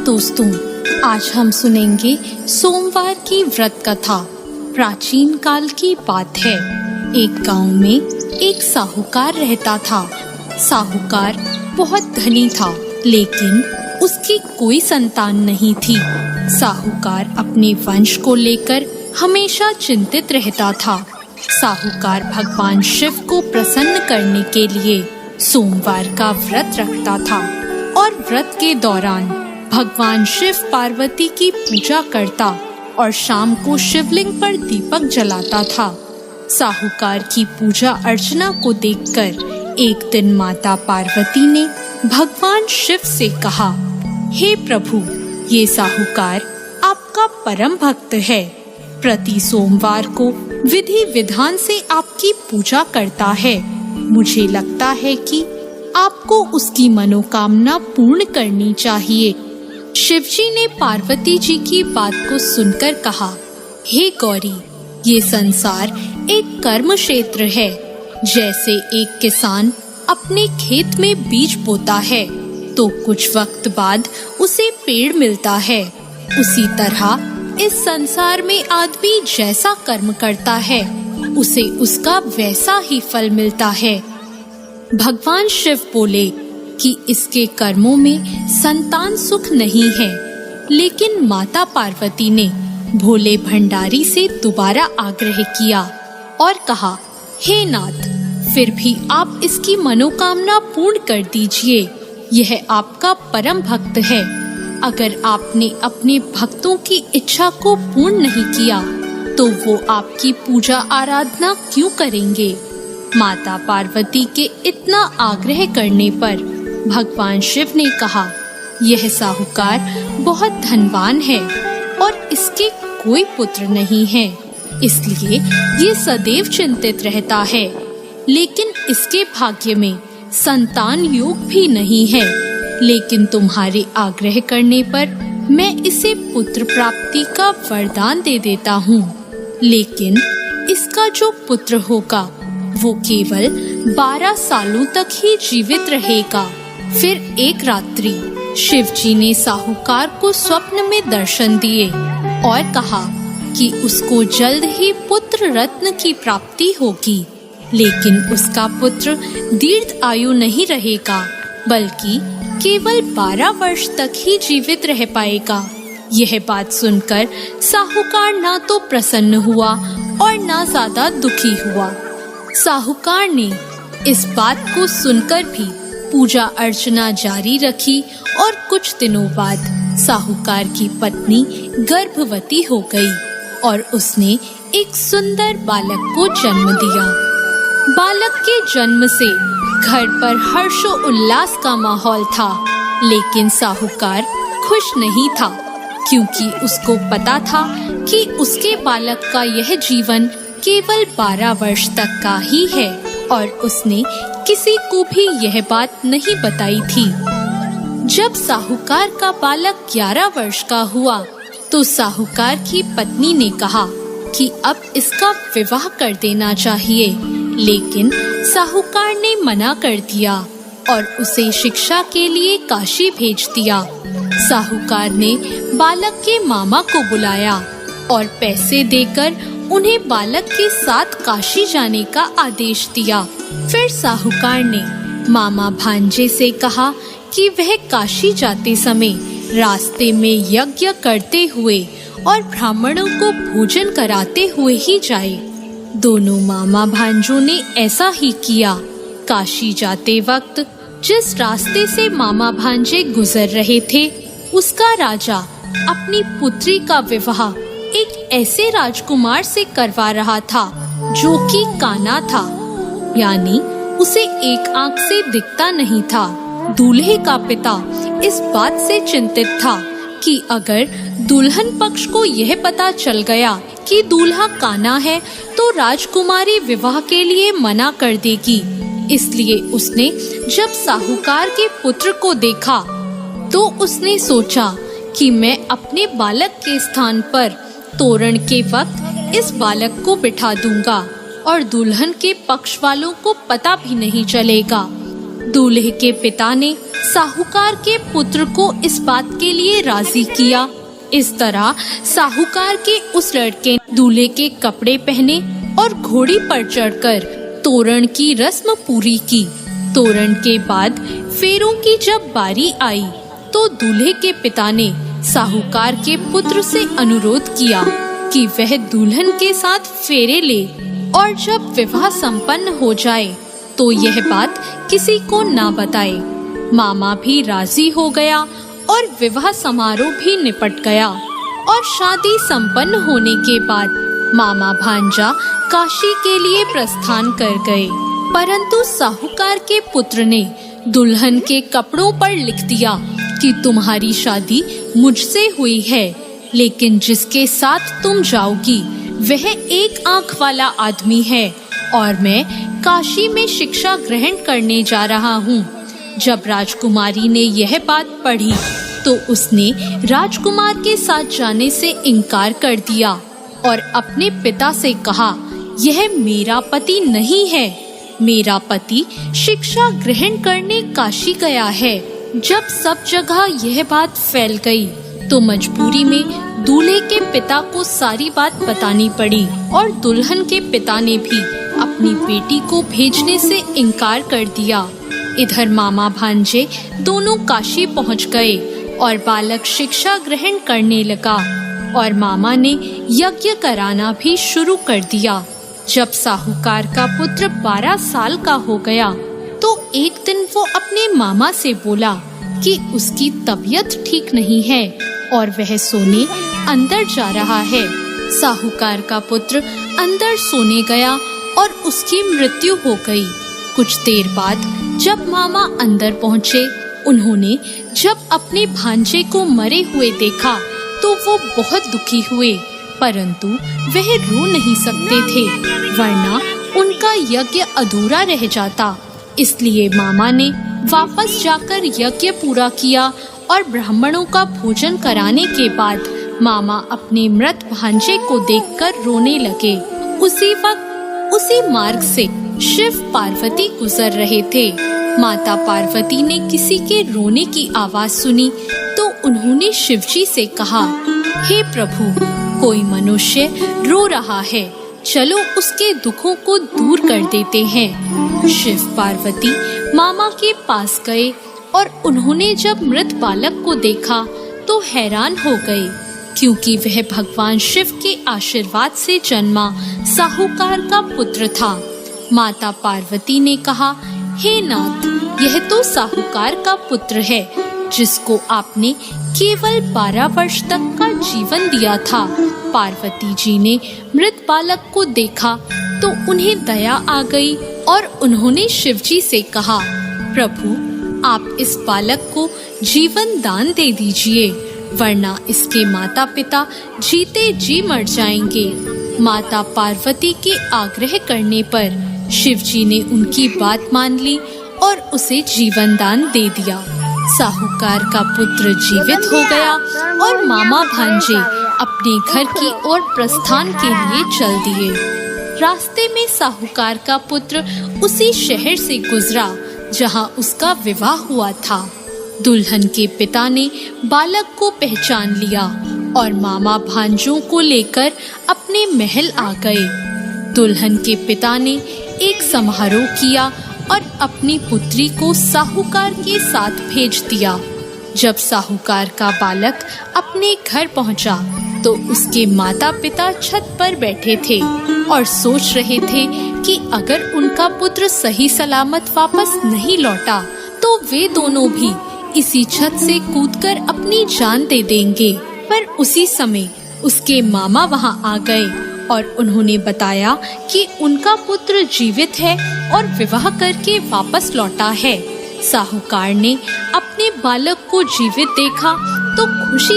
दोस्तों, आज हम सुनेंगे सोमवार की व्रत कथा। प्राचीन काल की बात है। एक गांव में एक साहूकार रहता था। साहूकार बहुत धनी था, लेकिन उसकी कोई संतान नहीं थी। साहूकार अपने वंश को लेकर हमेशा चिंतित रहता था। साहूकार भगवान शिव को प्रसन्न करने के लिए सोमवार का व्रत रखता था और व्रत के दौरान भगवान शिव पार्वती की पूजा करता और शाम को शिवलिंग पर दीपक जलाता था। साहूकार की पूजा अर्चना को देखकर एक दिन माता पार्वती ने भगवान शिव से कहा, हे प्रभु, ये साहूकार आपका परम भक्त है। प्रति सोमवार को विधि विधान से आपकी पूजा करता है। मुझे लगता है कि आपको उसकी मनोकामना पूर्ण करनी चाहिए। शिवजी ने पार्वती जी की बात को सुनकर कहा, हे गौरी, ये संसार एक कर्म क्षेत्र है। जैसे एक किसान अपने खेत में बीज बोता है तो कुछ वक्त बाद उसे पेड़ मिलता है, उसी तरह इस संसार में आदमी जैसा कर्म करता है उसे उसका वैसा ही फल मिलता है। भगवान शिव बोले कि इसके कर्मों में संतान सुख नहीं है, लेकिन माता पार्वती ने भोले भंडारी से दोबारा आग्रह किया और कहा, हे नाथ, फिर भी आप इसकी मनोकामना पूर्ण कर दीजिए। यह आपका परम भक्त है। अगर आपने अपने भक्तों की इच्छा को पूर्ण नहीं किया तो वो आपकी पूजा आराधना क्यों करेंगे? माता पार्वती के इतना आग्रह करने पर भगवान शिव ने कहा, यह साहूकार बहुत धनवान है और इसके कोई पुत्र नहीं है, इसलिए ये सदैव चिंतित रहता है। लेकिन इसके भाग्य में संतान योग भी नहीं है। लेकिन तुम्हारे आग्रह करने पर मैं इसे पुत्र प्राप्ति का वरदान दे देता हूँ। लेकिन इसका जो पुत्र होगा वो केवल 12 सालों तक ही जीवित रहेगा। फिर एक रात्रि शिवजी ने साहूकार को स्वप्न में दर्शन दिए और कहा कि उसको जल्द ही पुत्र रत्न की प्राप्ति होगी, लेकिन उसका पुत्र दीर्घ आयु नहीं रहेगा, बल्कि केवल 12 वर्ष तक ही जीवित रह पाएगा। यह बात सुनकर साहूकार ना तो प्रसन्न हुआ और ना ज्यादा दुखी हुआ। साहूकार ने इस बात को सुनकर भी पूजा अर्चना जारी रखी और कुछ दिनों बाद साहूकार की पत्नी गर्भवती हो गई और उसने एक सुंदर बालक को जन्म दिया। बालक के जन्म से घर पर हर्षो उल्लास का माहौल था, लेकिन साहूकार खुश नहीं था, क्योंकि उसको पता था कि उसके बालक का यह जीवन केवल 12 वर्ष तक का ही है और उसने किसी को भी यह बात नहीं बताई थी। जब साहूकार का बालक 11 वर्ष का हुआ तो साहूकार की पत्नी ने कहा कि अब इसका विवाह कर देना चाहिए, लेकिन साहूकार ने मना कर दिया और उसे शिक्षा के लिए काशी भेज दिया। साहूकार ने बालक के मामा को बुलाया और पैसे देकर उन्हें बालक के साथ काशी जाने का आदेश दिया। फिर साहूकार ने मामा भांजे से कहा कि वह काशी जाते समय रास्ते में यज्ञ करते हुए और ब्राह्मणों को भोजन कराते हुए ही जाए। दोनों मामा भांजों ने ऐसा ही किया। काशी जाते वक्त जिस रास्ते से मामा भांजे गुजर रहे थे, उसका राजा अपनी पुत्री का विवाह एक ऐसे राजकुमार से करवा रहा था जो कि काना था, यानी उसे एक आंख से दिखता नहीं था। दूल्हे का पिता इस बात से चिंतित था कि अगर दुल्हन पक्ष को यह पता चल गया कि दूल्हा काना है तो राजकुमारी विवाह के लिए मना कर देगी। इसलिए उसने जब साहूकार के पुत्र को देखा तो उसने सोचा कि मैं अपने बालक के स्थान पर तोरण के वक्त इस बालक को बिठा दूंगा और दुल्हन के पक्ष वालों को पता भी नहीं चलेगा। दूल्हे के पिता ने साहूकार के पुत्र को इस बात के लिए राजी किया। इस तरह साहूकार के उस लड़के ने दूल्हे के कपड़े पहने और घोड़ी पर चढ़कर तोरण की रस्म पूरी की। तोरण के बाद फेरों की जब बारी आई तो दूल्हे के पिता ने साहूकार के पुत्र से अनुरोध किया कि वह दुल्हन के साथ फेरे ले और जब विवाह संपन्न हो जाए तो यह बात किसी को ना बताए। मामा भी राजी हो गया और विवाह समारोह भी निपट गया और शादी संपन्न होने के बाद मामा भांजा काशी के लिए प्रस्थान कर गए। परंतु साहूकार के पुत्र ने दुल्हन के कपड़ों पर लिख दिया कि तुम्हारी शादी मुझसे हुई है, लेकिन जिसके साथ तुम जाओगी वह एक आंख वाला आदमी है और मैं काशी में शिक्षा ग्रहण करने जा रहा हूँ। जब राजकुमारी ने यह बात पढ़ी तो उसने राजकुमार के साथ जाने से इनकार कर दिया और अपने पिता से कहा, यह मेरा पति नहीं है, मेरा पति शिक्षा ग्रहण करने काशी गया है। जब सब जगह यह बात फैल गई तो मजबूरी में दूल्हे के पिता को सारी बात बतानी पड़ी और दुल्हन के पिता ने भी अपनी बेटी को भेजने से इनकार कर दिया। इधर मामा भांजे दोनों काशी पहुंच गए और बालक शिक्षा ग्रहण करने लगा और मामा ने यज्ञ कराना भी शुरू कर दिया। जब साहूकार का पुत्र 12 साल का हो गया तो एक दिन वो अपने मामा से बोला कि उसकी तबीयत ठीक नहीं है और वह सोने अंदर जा रहा है। साहूकार का पुत्र अंदर सोने गया और उसकी मृत्यु हो गई। कुछ देर बाद जब मामा अंदर पहुँचे, उन्होंने जब अपने भांजे को मरे हुए देखा तो वो बहुत दुखी हुए, परंतु वह रो नहीं सकते थे वरना उनका यज्ञ अधूरा रह जाता। इसलिए मामा ने वापस जाकर यज्ञ पूरा किया और ब्राह्मणों का भोजन कराने के बाद मामा अपने मृत भांजे को देखकर रोने लगे। उसी वक्त उसी मार्ग से शिव पार्वती गुजर रहे थे। माता पार्वती ने किसी के रोने की आवाज सुनी तो उन्होंने शिवजी से कहा, हे प्रभु, कोई मनुष्य रो रहा है, चलो उसके दुखों को दूर कर देते हैं। शिव पार्वती मामा के पास गए और उन्होंने जब मृत बालक को देखा तो हैरान हो गए, क्योंकि वह भगवान शिव के आशीर्वाद से जन्मा साहूकार का पुत्र था। माता पार्वती ने कहा, हे नाथ, यह तो साहूकार का पुत्र है जिसको आपने केवल 12 वर्ष तक का जीवन दिया था। पार्वती जी ने मृत बालक को देखा तो उन्हें दया आ गई और उन्होंने शिवजी से कहा, प्रभु, आप इस बालक को जीवन दान दे दीजिए, वरना इसके माता पिता जीते जी मर जाएंगे। माता पार्वती के आग्रह करने पर शिवजी ने उनकी बात मान ली और उसे जीवन दान दे दिया। साहूकार का पुत्र जीवित हो गया और मामा भांजे अपने घर की ओर प्रस्थान के लिए चल दिए। रास्ते में साहूकार का पुत्र उसी शहर से गुजरा जहां उसका विवाह हुआ था। दुल्हन के पिता ने बालक को पहचान लिया और मामा भांजों को लेकर अपने महल आ गए। दुल्हन के पिता ने एक समारोह किया और अपनी पुत्री को साहूकार के साथ भेज दिया। जब साहूकार का बालक अपने घर पहुंचा तो उसके माता पिता छत पर बैठे थे और सोच रहे थे कि अगर उनका पुत्र सही सलामत वापस नहीं लौटा तो वे दोनों भी इसी छत से कूदकर अपनी जान दे देंगे। पर उसी समय उसके मामा वहां आ गए और उन्होंने बताया कि उनका पुत्र जीवित है और विवाह करके वापस लौटा है। साहूकार ने अपने बालक को जीवित देखा तो खुशी